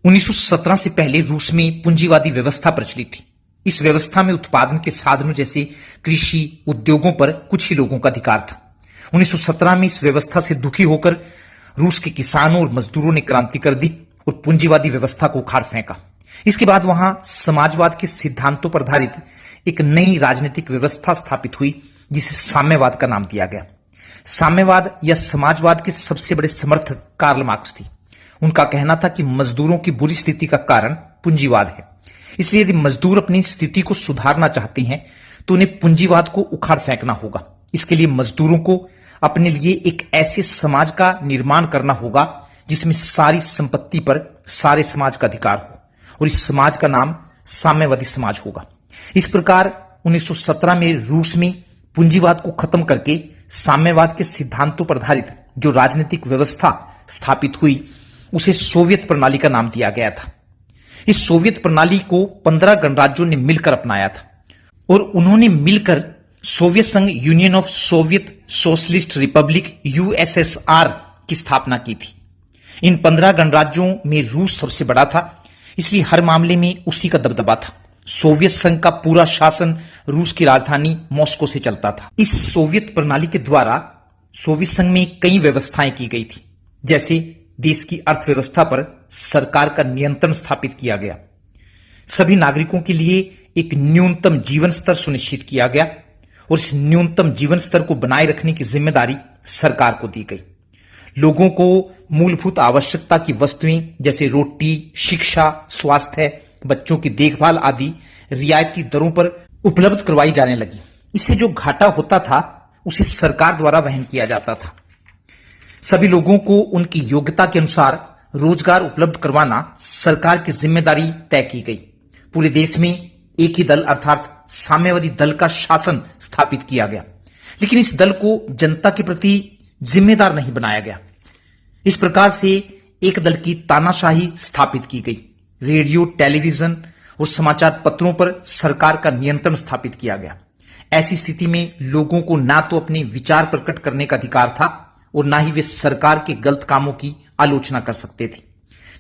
1917 से पहले रूस में पूंजीवादी व्यवस्था प्रचलित थी। इस व्यवस्था में उत्पादन के साधनों जैसे कृषि उद्योगों पर कुछ ही लोगों का अधिकार था। 1917 में इस व्यवस्था से दुखी होकर रूस के किसानों और मजदूरों ने क्रांति कर दी और पूंजीवादी व्यवस्था को उखाड़ फेंका। इसके बाद वहां समाजवाद के सिद्धांतों पर आधारित एक नई राजनीतिक व्यवस्था स्थापित हुई जिसे साम्यवाद का नाम दिया गया। साम्यवाद या समाजवाद के सबसे बड़े समर्थक कार्ल मार्क्स थे। उनका कहना था कि मजदूरों की बुरी स्थिति का कारण पूंजीवाद है, इसलिए यदि मजदूर अपनी स्थिति को सुधारना चाहते हैं तो उन्हें पूंजीवाद को उखाड़ फेंकना होगा। इसके लिए मजदूरों को अपने लिए एक ऐसे समाज का निर्माण करना होगा जिसमें सारी संपत्ति पर सारे समाज का अधिकार हो और इस समाज का नाम साम्यवादी समाज होगा। इस प्रकार 1917 में रूस में पूंजीवाद को खत्म करके साम्यवाद के सिद्धांतों पर आधारित जो राजनीतिक व्यवस्था स्थापित हुई उसे सोवियत प्रणाली का नाम दिया गया था। इस सोवियत प्रणाली को 15 गणराज्यों ने मिलकर अपनाया था और उन्होंने मिलकर सोवियत संघ union of Soviet socialist Republic USSR की स्थापना की थी। इन 15 गणराज्यों में रूस सबसे बड़ा था, इसलिए हर मामले में उसी का दबदबा था। सोवियत संघ का पूरा शासन रूस की राजधानी मॉस्को से चलता था। इस सोवियत प्रणाली के द्वारा सोवियत संघ में कई व्यवस्थाएं की गई थी, जैसे देश की अर्थव्यवस्था पर सरकार का नियंत्रण स्थापित किया गया, सभी नागरिकों के लिए एक न्यूनतम जीवन स्तर सुनिश्चित किया गया और इस न्यूनतम जीवन स्तर को बनाए रखने की जिम्मेदारी सरकार को दी गई। लोगों को मूलभूत आवश्यकता की वस्तुएं जैसे रोटी, शिक्षा, स्वास्थ्य, बच्चों की देखभाल आदि रियायती दरों पर उपलब्ध करवाई जाने लगी। इससे जो घाटा होता था उसे सरकार द्वारा वहन किया जाता था। सभी लोगों को उनकी योग्यता के अनुसार रोजगार उपलब्ध करवाना सरकार की जिम्मेदारी तय की गई। पूरे देश में एक ही दल अर्थात साम्यवादी दल का शासन स्थापित किया गया, लेकिन इस दल को जनता के प्रति जिम्मेदार नहीं बनाया गया। इस प्रकार से एक दल की तानाशाही स्थापित की गई। रेडियो, टेलीविजन और समाचार पत्रों पर सरकार का नियंत्रण स्थापित किया गया। ऐसी स्थिति में लोगों को ना तो अपने विचार प्रकट करने का अधिकार था और ना ही वे सरकार के गलत कामों की आलोचना कर सकते थे।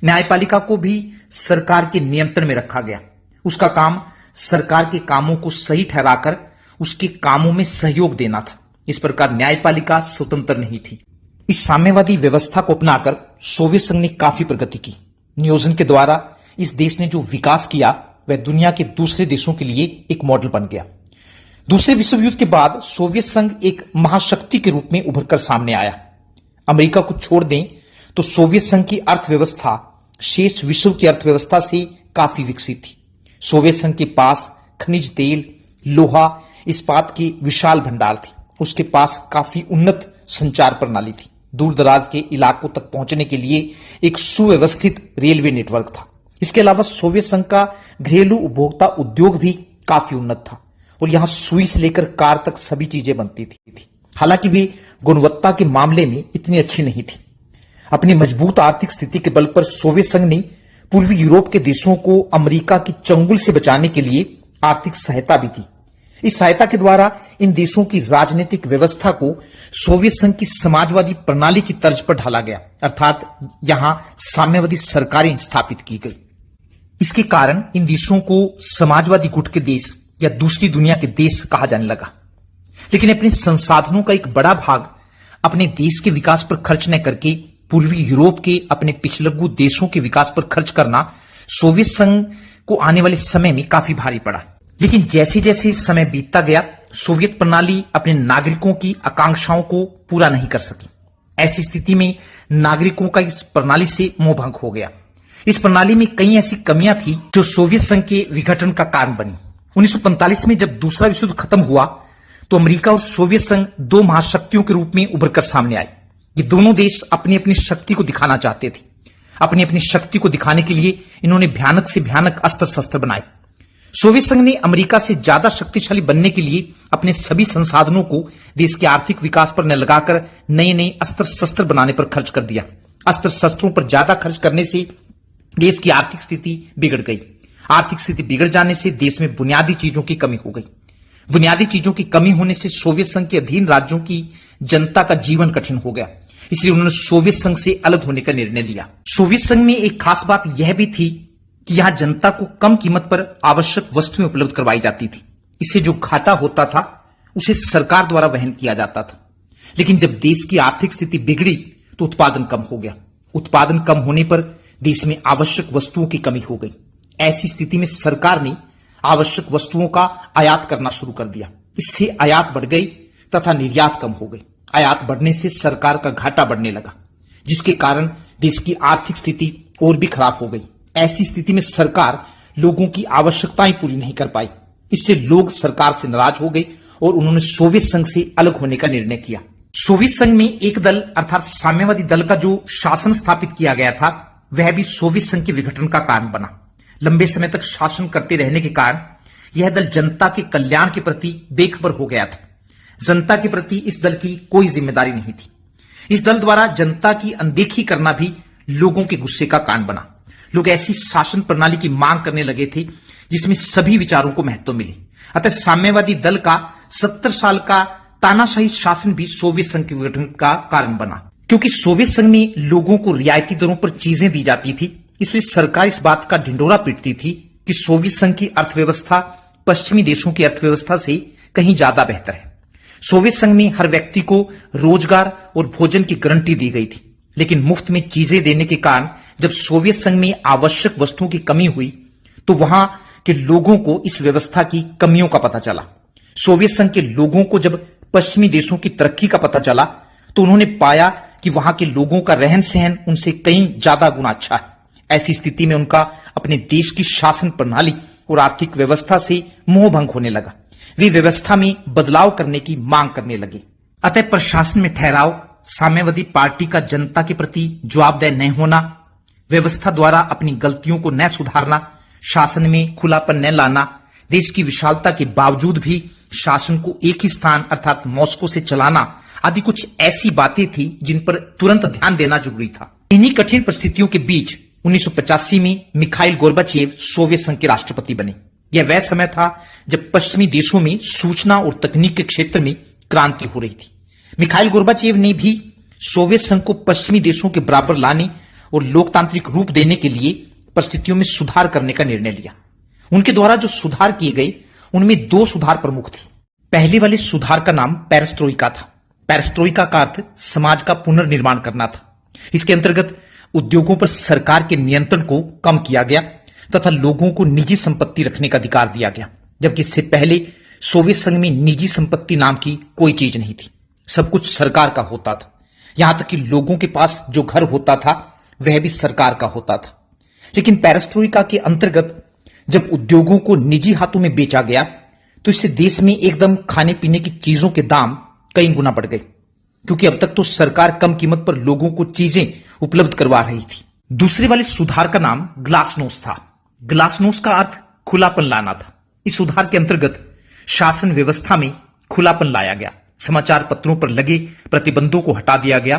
न्यायपालिका को भी सरकार के नियंत्रण में रखा गया। उसका काम सरकार के कामों को सही ठहराकर उसके कामों में सहयोग देना था। इस प्रकार न्यायपालिका स्वतंत्र नहीं थी। इस साम्यवादी व्यवस्था को अपनाकर सोवियत संघ ने काफी प्रगति की। नियोजन के द्वारा इस देश ने जो विकास किया वह दुनिया के दूसरे देशों के लिए एक मॉडल बन गया। दूसरे विश्व युद्ध के बाद सोवियत संघ एक महाशक्ति के रूप में उभरकर सामने आया। अमेरिका को छोड़ दें तो सोवियत संघ की अर्थव्यवस्था शेष विश्व की अर्थव्यवस्था से काफी विकसित थी। सोवियत संघ के पास खनिज तेल, लोहा, इस्पात के विशाल भंडार थे। उसके पास काफी उन्नत संचार प्रणाली थी। दूर दराज के इलाकों तक पहुंचने के लिए एक सुव्यवस्थित रेलवे नेटवर्क था। इसके अलावा सोवियत संघ का घरेलू उपभोक्ता उद्योग भी काफी उन्नत था और यहां सुई से लेकर कार तक सभी चीजें बनती थी। हालांकि वे गुणवत्ता के मामले में इतनी अच्छी नहीं थी। अपनी मजबूत आर्थिक स्थिति के बल पर सोवियत संघ ने पूर्वी यूरोप के देशों को अमेरिका की चंगुल से बचाने के लिए आर्थिक सहायता भी दी। इस सहायता के द्वारा इन देशों की राजनीतिक व्यवस्था को सोवियत संघ की समाजवादी प्रणाली की तर्ज पर ढाला गया, अर्थात यहां साम्यवादी सरकारें स्थापित की गई। इसके कारण इन देशों को समाजवादी गुट के देश या दूसरी दुनिया के देश कहा जाने लगा। लेकिन अपने संसाधनों का एक बड़ा भाग अपने देश के विकास पर खर्च न करके पूर्वी यूरोप के अपने पिछलग्गू देशों के विकास पर खर्च करना सोवियत संघ को आने वाले समय में काफी भारी पड़ा। लेकिन जैसे जैसे समय बीतता गया सोवियत प्रणाली अपने नागरिकों की आकांक्षाओं को पूरा नहीं कर सकी। ऐसी स्थिति में नागरिकों का इस प्रणाली से मोहभंग हो गया। इस प्रणाली में कई ऐसी कमियां थी जो सोवियत संघ के विघटन का कारण बनी। 1945 में जब दूसरा विश्व युद्ध खत्म हुआ तो अमेरिका और सोवियत संघ दो महाशक्तियों के रूप में उभरकर सामने आए। ये दोनों देश अपनी अपनी शक्ति को दिखाना चाहते थे। अपनी अपनी शक्ति को दिखाने के लिए इन्होंने भयानक से भयानक अस्त्र शस्त्र बनाए। सोवियत संघ ने अमेरिका से ज्यादा शक्तिशाली बनने के लिए अपने सभी संसाधनों को देश के आर्थिक विकास पर न लगाकर नए नए अस्त्र शस्त्र बनाने पर खर्च कर दिया। अस्त्र शस्त्रों पर ज्यादा खर्च करने से देश की आर्थिक स्थिति बिगड़ गई। आर्थिक स्थिति बिगड़ जाने से देश में बुनियादी चीजों की कमी हो गई। बुनियादी चीजों की कमी होने से सोवियत संघ के अधीन राज्यों की जनता का जीवन कठिन हो गया। इसलिए उन्होंने सोवियत संघ से अलग होने का निर्णय लिया। सोवियत संघ में एक खास बात यह भी थी कि यहां जनता को कम कीमत पर आवश्यक वस्तुएं उपलब्ध करवाई जाती थी। इससे जो घाटा होता था उसे सरकार द्वारा वहन किया जाता था। लेकिन जब देश की आर्थिक स्थिति बिगड़ी तो उत्पादन कम हो गया। उत्पादन कम होने पर देश में आवश्यक वस्तुओं की कमी हो गई। ऐसी स्थिति में सरकार ने आवश्यक वस्तुओं का आयात करना शुरू कर दिया। इससे आयात बढ़ गई तथा निर्यात कम हो गई। आयात बढ़ने से सरकार का घाटा बढ़ने लगा, जिसके कारण देश की आर्थिक स्थिति और भी खराब हो गई। ऐसी स्थिति में सरकार लोगों की आवश्यकताएं पूरी नहीं कर पाई। इससे लोग सरकार से नाराज हो गए और उन्होंने सोवियत संघ से अलग होने का निर्णय किया। सोवियत संघ में एक दल अर्थात साम्यवादी दल का जो शासन स्थापित किया गया था वह भी सोवियत संघ के विघटन का कारण बना। लंबे समय तक शासन करते रहने के कारण यह दल जनता के कल्याण के प्रति बेखबर हो गया था। जनता के प्रति इस दल की कोई जिम्मेदारी नहीं थी। इस दल द्वारा जनता की अनदेखी करना भी लोगों के गुस्से का कारण बना। लोग ऐसी शासन प्रणाली की मांग करने लगे थे जिसमें सभी विचारों को महत्व मिले। अतः साम्यवादी दल का 70 साल का तानाशाही शासन भी सोवियत संघ के विघटन का कारण बना। क्योंकि सोवियत संघ में लोगों को रियायती दरों पर चीजें दी जाती थी, इसलिए सरकार इस बात का ढिंढोरा पीटती थी कि सोवियत संघ की अर्थव्यवस्था पश्चिमी देशों की अर्थव्यवस्था से कहीं ज्यादा बेहतर है। सोवियत संघ में हर व्यक्ति को रोजगार और भोजन की गारंटी दी गई थी, लेकिन मुफ्त में चीजें देने के कारण जब सोवियत संघ में आवश्यक वस्तुओं की कमी हुई तो वहां के लोगों को इस व्यवस्था की कमियों का पता चला। सोवियत संघ के लोगों को जब पश्चिमी देशों की तरक्की का पता चला तो उन्होंने पाया कि वहां के लोगों का रहन सहन उनसे कई ज्यादा गुना अच्छा है। ऐसी स्थिति में उनका अपने देश की शासन प्रणाली और आर्थिक व्यवस्था से मोहभंग होने लगा। वे व्यवस्था में बदलाव करने की मांग करने लगे। अतः प्रशासन में ठहराव, साम्यवादी पार्टी का जनता के प्रति जवाबदेह न होना, व्यवस्था द्वारा अपनी गलतियों को न सुधारना, शासन में खुलापन न लाना, देश की विशालता के बावजूद भी शासन को एक ही स्थान अर्थात मॉस्को से चलाना आदि कुछ ऐसी बातें थी जिन पर तुरंत ध्यान देना जरूरी था। इन्हीं कठिन परिस्थितियों के बीच 1985 में मिखाइल गोर्बाचेव सोवियत संघ के राष्ट्रपति बने। यह वह समय था जब पश्चिमी देशों में सूचना और तकनीक के क्षेत्र में क्रांति हो रही थी। मिखाइल गोर्बाचेव ने भी सोवियत संघ को पश्चिमी देशों के बराबर लाने और लोकतांत्रिक रूप देने के लिए परिस्थितियों में सुधार करने का निर्णय लिया। उनके द्वारा जो सुधार किए गए उनमें 2 सुधार प्रमुख थे। पहले वाले सुधार का नाम पेरेस्ट्रोइका था। पेरेस्ट्रोइका का अर्थ समाज का पुनर्निर्माण करना था। इसके अंतर्गत उद्योगों पर सरकार के नियंत्रण को कम किया गया तथा लोगों को निजी संपत्ति रखने का अधिकार दिया गया, जबकि इससे पहले सोवियत संघ में निजी संपत्ति नाम की कोई चीज नहीं थी। सब कुछ सरकार का होता था। यहां तक कि लोगों के पास जो घर होता था वह भी सरकार का होता था। लेकिन पेरेस्ट्रोइका के अंतर्गत जब उद्योगों को निजी हाथों में बेचा गया तो इससे देश में एकदम खाने पीने की चीजों के दाम कई गुना बढ़ गए, क्योंकि अब तक तो सरकार कम कीमत पर लोगों को चीजें उपलब्ध करवा रही थी। दूसरे वाले सुधार का नाम ग्लासनोस्ट था। ग्लासनोस्ट का अर्थ खुलापन लाना था। इस सुधार के अंतर्गत शासन व्यवस्था में खुलापन लाया गया। समाचार पत्रों पर लगे प्रतिबंधों को हटा दिया गया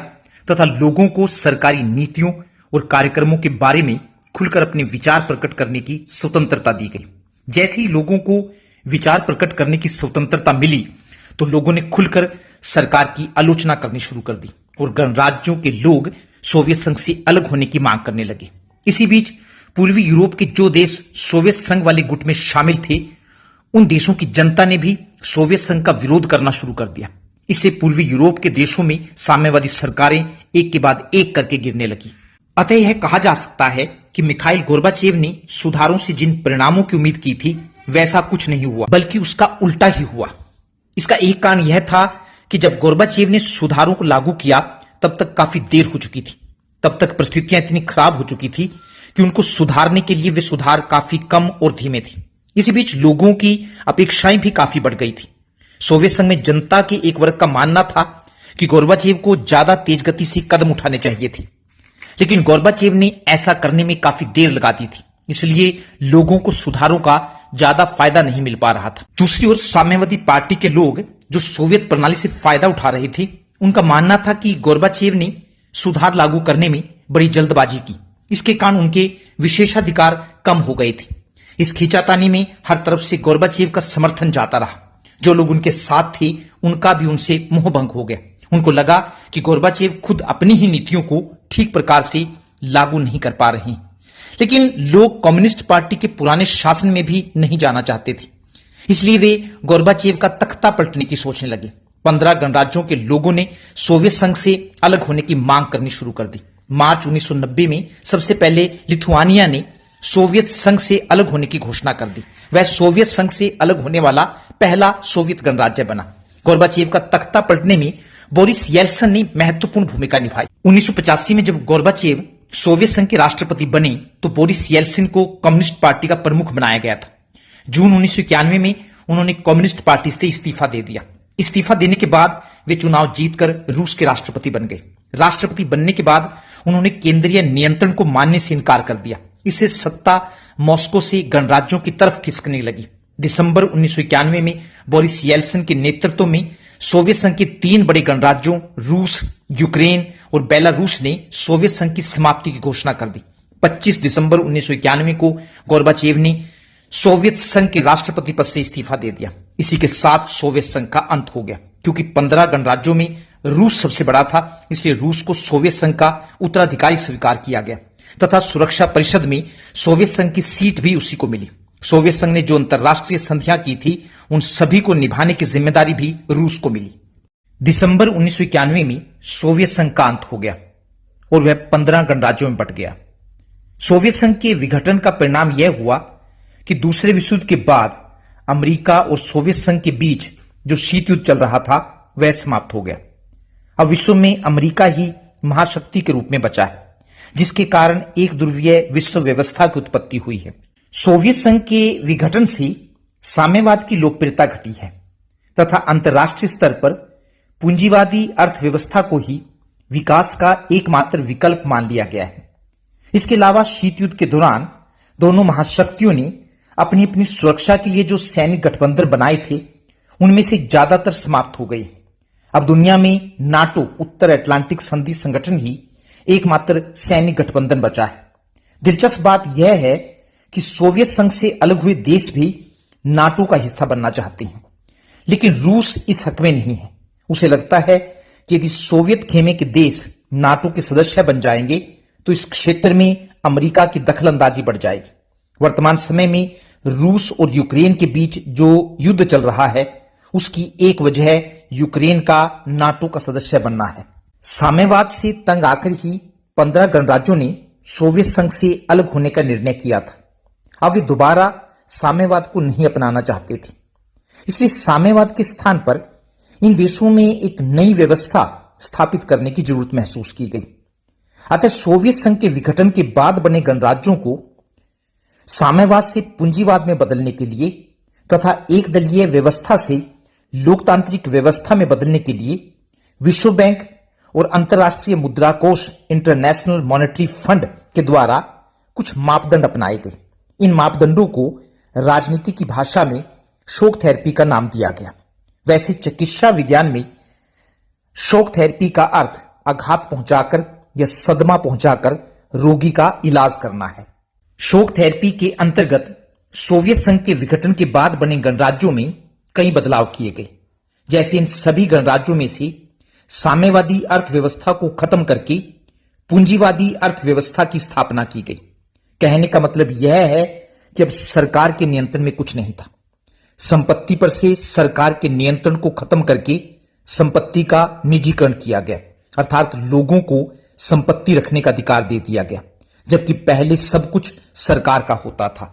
तथा लोगों को सरकारी नीतियों और कार्यक्रमों के बारे में खुलकर अपने विचार प्रकट करने की स्वतंत्रता दी गई। जैसे ही लोगों को विचार प्रकट करने की स्वतंत्रता मिली तो लोगों ने खुलकर सरकार की आलोचना करनी शुरू कर दी और गणराज्यों के लोग सोवियत संघ से अलग होने की मांग करने लगे। इसी बीच पूर्वी यूरोप के जो देश सोवियत संघ वाले गुट में शामिल थे उन देशों की जनता ने भी सोवियत संघ का विरोध करना शुरू कर दिया। इससे पूर्वी यूरोप के देशों में साम्यवादी सरकारें एक के बाद एक करके गिरने लगी। अतः यह कहा जा सकता है कि मिखाइल गोर्बाचेव ने सुधारों से जिन परिणामों की उम्मीद की थी वैसा कुछ नहीं हुआ, बल्कि उसका उल्टा ही हुआ। इसका एक कारण यह था कि जब गोर्बाचेव ने सुधारों को लागू किया तब तक काफी देर हो चुकी थी। तब तक परिस्थितियां इतनी खराब हो चुकी थी कि उनको सुधारने के लिए वे सुधार काफी कम और धीमे थे। इसी बीच लोगों की अपेक्षाएं भी काफी बढ़ गई थी। सोवियत संघ में जनता के एक वर्ग का मानना था कि गोर्बाचेव को ज्यादा तेज गति से कदम उठाने चाहिए थे, लेकिन गोर्बाचेव ने ऐसा करने में काफी देर लगा दी थी, इसलिए लोगों को सुधारों का ज्यादा फायदा नहीं मिल पा रहा था। दूसरी ओर साम्यवादी पार्टी के लोग जो सोवियत प्रणाली से फायदा उठा रहे थे उनका मानना था कि गोर्बाचेव ने सुधार लागू करने में बड़ी जल्दबाजी की। इसके कारण उनके विशेषाधिकार कम हो गए थे। इस खींचातानी में हर तरफ से गोर्बाचेव का समर्थन जाता रहा। जो लोग उनके साथ थे उनका भी उनसे मोहभंग हो गया उनको लगा कि गोर्बाचेव खुद अपनी ही नीतियों को ठीक प्रकार से लागू नहीं कर पा रहे हैं। लेकिन लोग कम्युनिस्ट पार्टी के पुराने शासन में भी नहीं जाना चाहते थे, इसलिए वे गोर्बाचेव का तख्ता पलटने की सोचने लगे। 15 गणराज्यों के लोगों ने सोवियत संघ से अलग होने की मांग करनी शुरू कर दी। मार्च 1990 में सबसे पहले लिथुआनिया ने सोवियत संघ से अलग होने की घोषणा कर दी। वह सोवियत संघ से अलग होने वाला पहला सोवियत गणराज्य बना। गोर्बाचेव का तख्ता पलटने में बोरिस येल्त्सिन ने महत्वपूर्ण भूमिका निभाई। 1985 में जब गोर्बाचेव सोवियत संघ के राष्ट्रपति बने तो बोरिस येल्त्सिन को कम्युनिस्ट पार्टी का प्रमुख बनाया गया था। जून 1991 में उन्होंने कम्युनिस्ट पार्टी से इस्तीफा दे दिया। इस्तीफा देने के बाद वे चुनाव जीतकर रूस के राष्ट्रपति बन गए। राष्ट्रपति बनने के बाद उन्होंने केंद्रीय नियंत्रण को मानने से इनकार कर दिया। इससे सत्ता मॉस्को से गणराज्यों की तरफ खिसकने लगी। दिसंबर 1991 में बोरिस येल्त्सिन के नेतृत्व में सोवियत संघ के 3 बड़े गणराज्यों रूस, यूक्रेन और बेलारूस ने सोवियत संघ की समाप्ति की घोषणा कर दी। 25 दिसंबर 1991 को गोर्बाचेव ने सोवियत संघ के राष्ट्रपति पद से इस्तीफा दे दिया। इसी के साथ सोवियत संघ का अंत हो गया। क्योंकि 15 गणराज्यों में रूस सबसे बड़ा था, इसलिए रूस को सोवियत संघ का उत्तराधिकारी स्वीकार किया गया तथा सुरक्षा परिषद में सोवियत संघ की सीट भी उसी को मिली। सोवियत संघ ने जो अंतर्राष्ट्रीय संधियां की थी उन सभी को निभाने की जिम्मेदारी भी रूस को मिली। दिसंबर 1991 में सोवियत संघ का अंत हो गया और वह 15 गणराज्यों में बंट गया। सोवियत संघ के विघटन का परिणाम यह हुआ कि दूसरे विश्व युद्ध के बाद अमेरिका और सोवियत संघ के बीच जो शीत युद्ध चल रहा था वह समाप्त हो गया। अब विश्व में अमेरिका ही महाशक्ति के रूप में बचा है, जिसके कारण एक ध्रुवीय विश्व व्यवस्था की उत्पत्ति हुई है। सोवियत संघ के विघटन से साम्यवाद की लोकप्रियता घटी है तथा अंतर्राष्ट्रीय स्तर पर पूंजीवादी अर्थव्यवस्था को ही विकास का एकमात्र विकल्प मान लिया गया है। इसके अलावा शीत युद्ध के दौरान दोनों महाशक्तियों ने अपनी अपनी सुरक्षा के लिए जो सैनिक गठबंधन बनाए थे उनमें से ज्यादातर समाप्त हो गए। अब दुनिया में नाटो उत्तर अटलांटिक संधि संगठन ही एकमात्र सैनिक गठबंधन बचा है। दिलचस्प बात यह है कि सोवियत संघ से अलग हुए देश भी नाटो का हिस्सा बनना चाहते हैं, लेकिन रूस इस हक में नहीं है। उसे लगता है कि यदि सोवियत खेमे के देश नाटो के सदस्य बन जाएंगे तो इस क्षेत्र में अमेरिका की दखलंदाजी बढ़ जाएगी। वर्तमान समय में रूस और यूक्रेन के बीच जो युद्ध चल रहा है उसकी एक वजह यूक्रेन का नाटो का सदस्य बनना है। साम्यवाद से तंग आकर ही 15 गणराज्यों ने सोवियत संघ से अलग होने का निर्णय किया था। अब वे दोबारा साम्यवाद को नहीं अपनाना चाहते थे, इसलिए साम्यवाद के स्थान पर इन देशों में एक नई व्यवस्था स्थापित करने की जरूरत महसूस की गई। अतः सोवियत संघ के विघटन के बाद बने गणराज्यों को साम्यवाद से पूंजीवाद में बदलने के लिए तथा एक दलीय व्यवस्था से लोकतांत्रिक व्यवस्था में बदलने के लिए विश्व बैंक और अंतर्राष्ट्रीय मुद्रा कोष इंटरनेशनल मॉनेटरी फंड के द्वारा कुछ मापदंड अपनाए गए। इन मापदंडों को राजनीति की भाषा में शॉक थेरेपी का नाम दिया गया। वैसे चिकित्सा विज्ञान में शॉक थेरेपी का अर्थ आघात पहुंचाकर या सदमा पहुंचाकर रोगी का इलाज करना है। शॉक थेरेपी के अंतर्गत सोवियत संघ के विघटन के बाद बने गणराज्यों में कई बदलाव किए गए। जैसे इन सभी गणराज्यों में से साम्यवादी अर्थव्यवस्था को खत्म करके पूंजीवादी अर्थव्यवस्था की स्थापना की गई। कहने का मतलब यह है कि अब सरकार के नियंत्रण में कुछ नहीं था। संपत्ति पर से सरकार के नियंत्रण को खत्म करके संपत्ति का निजीकरण किया गया, अर्थात लोगों को संपत्ति रखने का अधिकार दे दिया गया, जबकि पहले सब कुछ सरकार का होता था।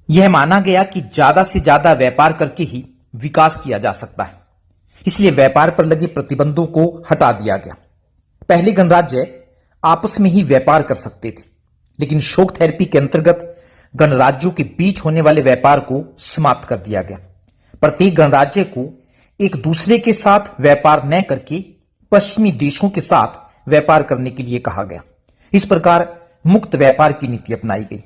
यह माना गया कि ज्यादा से ज्यादा व्यापार करके ही विकास किया जा सकता है, इसलिए व्यापार पर लगे प्रतिबंधों को हटा दिया गया। पहले गणराज्य आपस में ही व्यापार कर सकते थे, लेकिन शॉक थेरेपी के अंतर्गत गणराज्यों के बीच होने वाले व्यापार को समाप्त कर दिया गया। प्रत्येक गणराज्य को एक दूसरे के साथ व्यापार न करके पश्चिमी देशों के साथ व्यापार करने के लिए कहा गया। इस प्रकार मुक्त व्यापार की नीति अपनाई गई।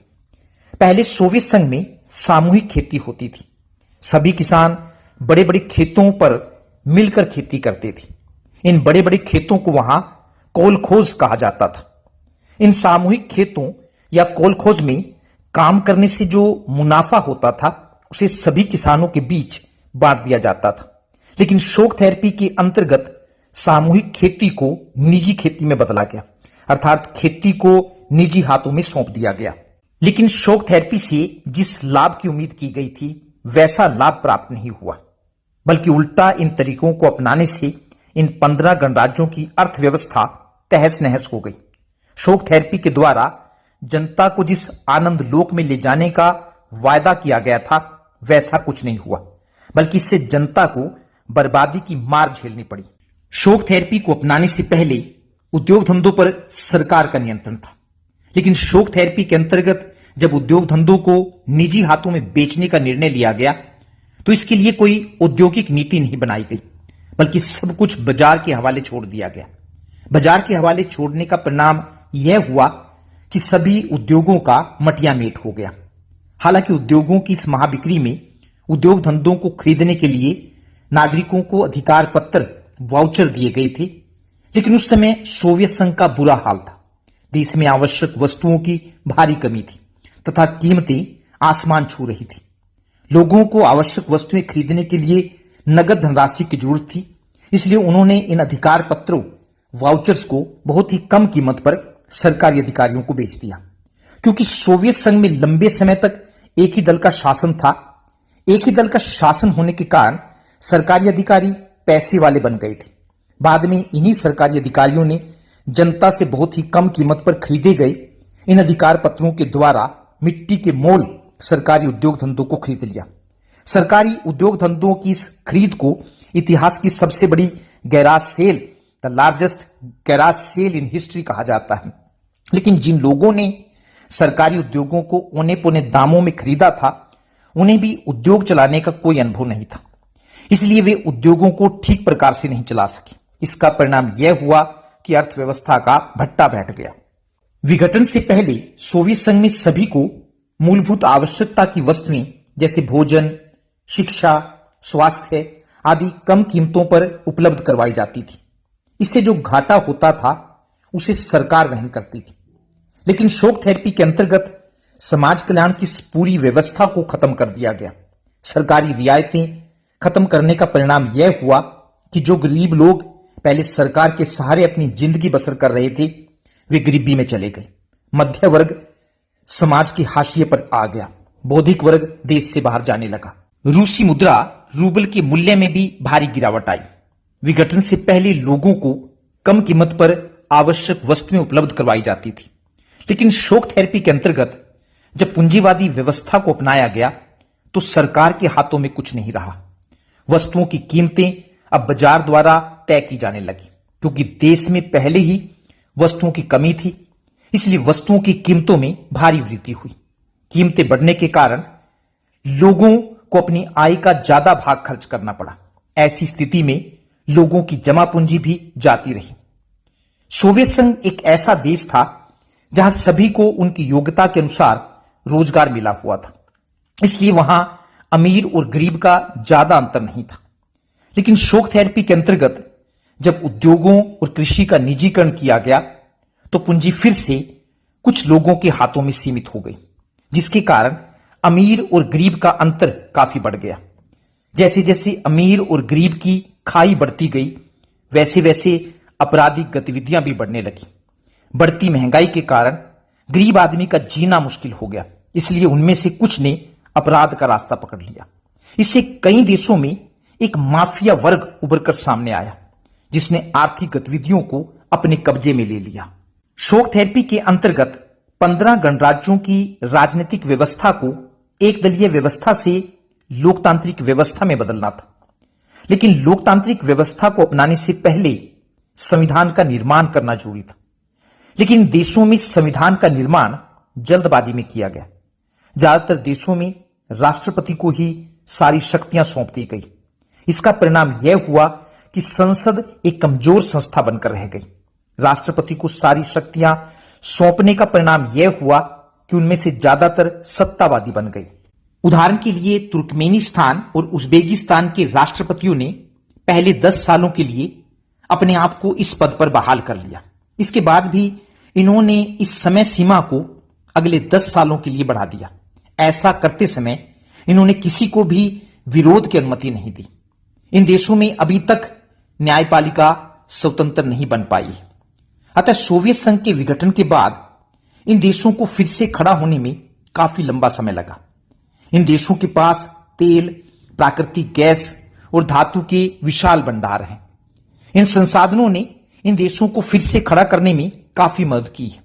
पहले सोवियत संघ में सामूहिक खेती होती थी। सभी किसान बड़े बड़े खेतों पर मिलकर खेती करते थे। इन बड़े बड़े खेतों को वहां कोलखोज कहा जाता था। इन सामूहिक खेतों या कोलखोज में काम करने से जो मुनाफा होता था उसे सभी किसानों के बीच बांट दिया जाता था। लेकिन शॉक थेरेपी के अंतर्गत सामूहिक खेती को निजी खेती में बदला गया, अर्थात खेती को निजी हाथों में सौंप दिया गया। लेकिन शॉक थेरेपी से जिस लाभ की उम्मीद की गई थी वैसा लाभ प्राप्त नहीं हुआ, बल्कि उल्टा इन तरीकों को अपनाने से इन 15 गणराज्यों की अर्थव्यवस्था तहस नहस हो गई। शॉक थेरेपी के द्वारा जनता को जिस आनंद लोक में ले जाने का वायदा किया गया था वैसा कुछ नहीं हुआ, बल्कि इससे जनता को बर्बादी की मार झेलनी पड़ी। शॉक थेरेपी को अपनाने से पहले उद्योग धंधों पर सरकार का नियंत्रण था, लेकिन शॉक थेरेपी के अंतर्गत जब उद्योग धंधों को निजी हाथों में बेचने का निर्णय लिया गया तो इसके लिए कोई औद्योगिक नीति नहीं बनाई गई, बल्कि सब कुछ बाजार के हवाले छोड़ दिया गया। बाजार के हवाले छोड़ने का परिणाम यह हुआ कि सभी उद्योगों का मटियामेट हो गया। हालांकि उद्योगों की इस महाबिक्री में उद्योग धंधों को खरीदने के लिए नागरिकों को अधिकार पत्र वाउचर दिए गए थे, लेकिन उस समय सोवियत संघ का बुरा हाल था। देश में आवश्यक वस्तुओं की भारी कमी थी तथा कीमतें आसमान छू रही थी। लोगों को आवश्यक वस्तुएं खरीदने के लिए नगद धनराशि की जरूरत थी, इसलिए उन्होंने इन अधिकार पत्रों वाउचर्स को बहुत ही कम कीमत पर सरकारी अधिकारियों को बेच दिया। क्योंकि सोवियत संघ में लंबे समय तक एक ही दल का शासन था, एक ही दल का शासन होने के कारण सरकारी अधिकारी पैसे वाले बन गए थे। बाद में इन्हीं सरकारी अधिकारियों ने जनता से बहुत ही कम कीमत पर खरीदे गए इन अधिकार पत्रों के द्वारा मिट्टी के मोल सरकारी उद्योग धंधों को खरीद लिया। सरकारी उद्योग धंधों की इस खरीद को इतिहास की सबसे बड़ी garage sale, the largest garage sale in history कहा जाता है। लेकिन जिन लोगों ने सरकारी उद्योगों को औने पौने दामों में खरीदा था उन्हें भी उद्योग चलाने का कोई अनुभव नहीं था, इसलिए वे उद्योगों को ठीक प्रकार से नहीं चला सके। इसका परिणाम यह हुआ कि अर्थव्यवस्था का भट्टा बैठ गया। विघटन से पहले सोवियत संघ में सभी को मूलभूत आवश्यकता की वस्तुएं जैसे भोजन, शिक्षा, स्वास्थ्य आदि कम कीमतों पर उपलब्ध करवाई जाती थी। इससे जो घाटा होता था उसे सरकार वहन करती थी। लेकिन शॉक थेरेपी के अंतर्गत समाज कल्याण की इस पूरी व्यवस्था को खत्म कर दिया गया। सरकारी रियायतें खत्म करने का परिणाम यह हुआ कि जो गरीब लोग पहले सरकार के सहारे अपनी जिंदगी बसर कर रहे थे वे गरीबी में चले गए। मध्य वर्ग समाज के हाशिए पर आ गया। बौद्धिक वर्ग देश से बाहर जाने लगा। रूसी मुद्रा रूबल के मूल्य में भी भारी गिरावट आई। विघटन से पहले लोगों को कम कीमत पर आवश्यक वस्तुएं उपलब्ध करवाई जाती थी, लेकिन शॉक थेरेपी के अंतर्गत जब पूंजीवादी व्यवस्था को अपनाया गया तो सरकार के हाथों में कुछ नहीं रहा। वस्तुओं की कीमतें अब बाजार द्वारा तय की जाने लगी। क्योंकि देश में पहले ही वस्तुओं की कमी थी, इसलिए वस्तुओं की कीमतों में भारी वृद्धि हुई। कीमतें बढ़ने के कारण लोगों को अपनी आय का ज्यादा भाग खर्च करना पड़ा। ऐसी स्थिति में लोगों की जमा पूंजी भी जाती रही। सोवियत संघ एक ऐसा देश था जहां सभी को उनकी योग्यता के अनुसार रोजगार मिला हुआ था, इसलिए वहां अमीर और गरीब का ज्यादा अंतर नहीं था। लेकिन शॉक थेरेपी के अंतर्गत जब उद्योगों और कृषि का निजीकरण किया गया तो पूंजी फिर से कुछ लोगों के हाथों में सीमित हो गई, जिसके कारण अमीर और गरीब का अंतर काफी बढ़ गया। जैसे जैसे अमीर और गरीब की खाई बढ़ती गई वैसे वैसे आपराधिक गतिविधियां भी बढ़ने लगी। बढ़ती महंगाई के कारण गरीब आदमी का जीना मुश्किल हो गया, इसलिए उनमें से कुछ ने अपराध का रास्ता पकड़ लिया। इससे कई देशों में एक माफिया वर्ग उभरकर सामने आया जिसने आर्थिक गतिविधियों को अपने कब्जे में ले लिया। शॉक थेरेपी के अंतर्गत 15 गणराज्यों की राजनीतिक व्यवस्था को एक दलीय व्यवस्था से लोकतांत्रिक व्यवस्था में बदलना था। लेकिन लोकतांत्रिक व्यवस्था को अपनाने से पहले संविधान का निर्माण करना जरूरी था। लेकिन देशों में संविधान का निर्माण जल्दबाजी में किया गया। ज्यादातर देशों में राष्ट्रपति को ही सारी शक्तियां सौंप दी गई। इसका परिणाम यह हुआ कि संसद एक कमजोर संस्था बनकर रह गई। राष्ट्रपति को सारी शक्तियां सौंपने का परिणाम यह हुआ कि उनमें से ज्यादातर सत्तावादी बन गए। उदाहरण के लिए तुर्कमेनिस्तान और उज्बेकिस्तान के राष्ट्रपतियों ने पहले 10 सालों के लिए अपने आप को इस पद पर बहाल कर लिया। इसके बाद भी इन्होंने इस समय सीमा को अगले 10 सालों के लिए बढ़ा दिया। ऐसा करते समय इन्होंने किसी को भी विरोध की अनुमति नहीं दी। इन देशों में अभी तक न्यायपालिका स्वतंत्र नहीं बन पाई। अतः सोवियत संघ के विघटन के बाद इन देशों को फिर से खड़ा होने में काफी लंबा समय लगा। इन देशों के पास तेल, प्राकृतिक गैस और धातु के विशाल भंडार हैं। इन संसाधनों ने इन देशों को फिर से खड़ा करने में काफी मदद की है।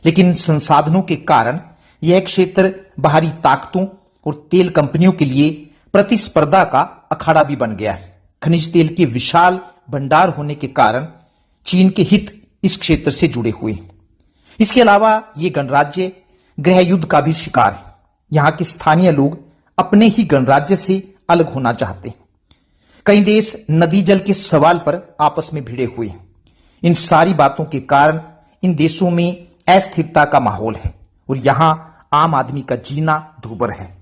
लेकिन इन संसाधनों के कारण यह क्षेत्र बाहरी ताकतों और तेल कंपनियों के लिए प्रतिस्पर्धा का अखाड़ा भी बन गया है। खनिज तेल के विशाल भंडार होने के कारण चीन के हित इस क्षेत्र से जुड़े हुए हैं। इसके अलावा ये गणराज्य गृह युद्ध का भी शिकार है। यहां के स्थानीय लोग अपने ही गणराज्य से अलग होना चाहते हैं। कई देश नदी जल के सवाल पर आपस में भिड़े हुए हैं। इन सारी बातों के कारण इन देशों में अस्थिरता का माहौल है और यहां आम आदमी का जीना दूभर है।